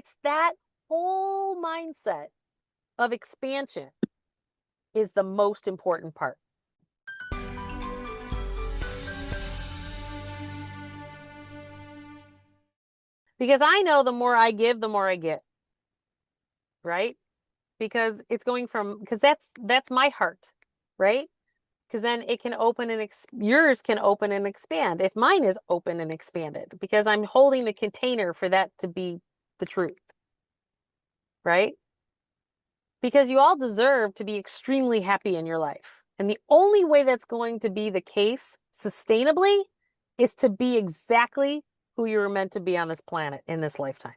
It's that whole mindset of expansion is the most important part. Because I know the more I give, the more I get, right? Because it's going from, because that's my heart, right? Because then it can open and yours can open and expand if mine is open and expanded, because I'm holding the container for that to be the truth, right? Because you all deserve to be extremely happy in your life. And the only way that's going to be the case sustainably is to be exactly who you were meant to be on this planet in this lifetime.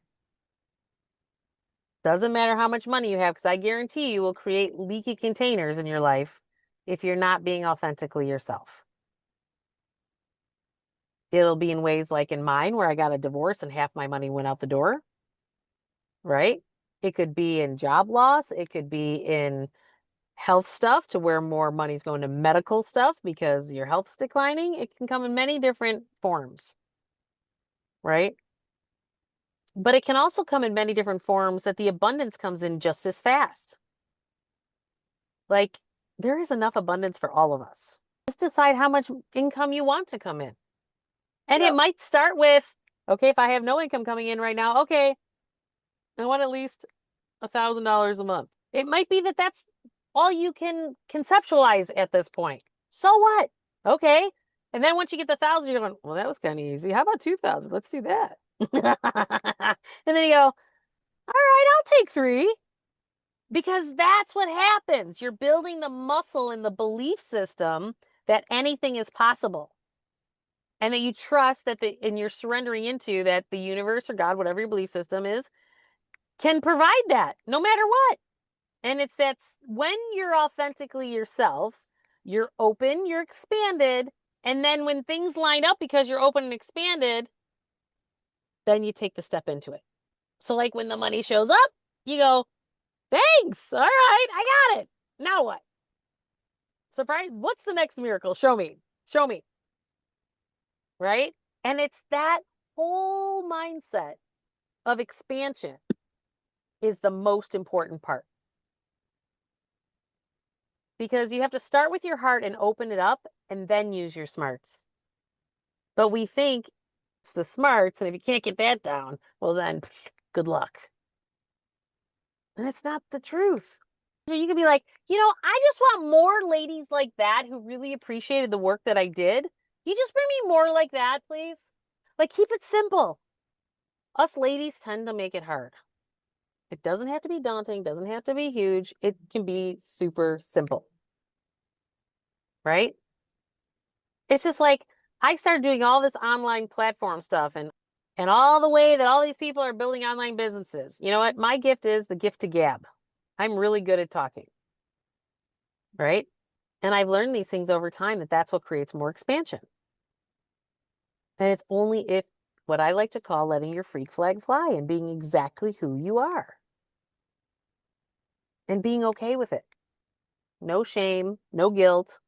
Doesn't matter how much money you have, because I guarantee you will create leaky containers in your life if you're not being authentically yourself. It'll be in ways like in mine, where I got a divorce and half my money went out the door, right? It could be in job loss. It could be in health stuff, to where more money's going to medical stuff because your health's declining. It can come in many different forms, right? But it can also come in many different forms that the abundance comes in just as fast. Like, there is enough abundance for all of us. Just decide how much income you want to come in. And it might start with, okay, if I have no income coming in right now, okay, I want at least $1,000 a month. It might be that that's all you can conceptualize at this point. So what? Okay. And then once you get the 1,000, you're going, well, that was kind of easy. How about 2,000? Let's do that. And then you go, all right, I'll take 3. Because that's what happens. You're building the muscle in the belief system that anything is possible. And that you trust that and you're surrendering into that the universe or God, whatever your belief system is, can provide that no matter what. And that's when you're authentically yourself, you're open, you're expanded. And then when things line up because you're open and expanded, then you take the step into it. So like when the money shows up, you go, thanks. All right, I got it. Now what? Surprise. What's the next miracle? Show me. Show me. Right? And it's that whole mindset of expansion is the most important part. Because you have to start with your heart and open it up and then use your smarts. But we think it's the smarts, and if you can't get that down, well then, good luck. And it's not the truth. You could be like, I just want more ladies like that who really appreciated the work that I did. Can you just bring me more like that, please? Like, keep it simple. Us ladies tend to make it hard. It doesn't have to be daunting, doesn't have to be huge. It can be super simple. Right? It's just like, I started doing all this online platform stuff and all the way that all these people are building online businesses. You know what? My gift is the gift to gab. I'm really good at talking. Right? And I've learned these things over time, that that's what creates more expansion. And it's only if, what I like to call, letting your freak flag fly and being exactly who you are. And being okay with it. No shame, no guilt.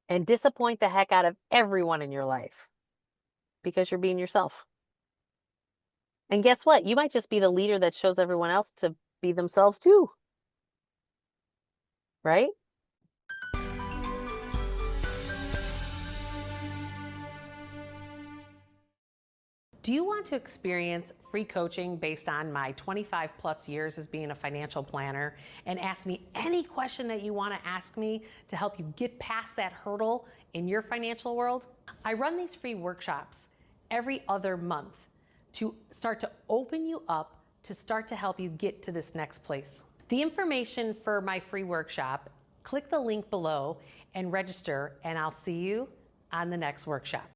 And disappoint the heck out of everyone in your life because you're being yourself. And guess what? You might just be the leader that shows everyone else to be themselves too. Right? Do you want to experience free coaching based on my 25 plus years as being a financial planner, and ask me any question that you want to ask me to help you get past that hurdle in your financial world? I run these free workshops every other month to start to open you up, to start to help you get to this next place. The information for my free workshop, click the link below and register, and I'll see you on the next workshop.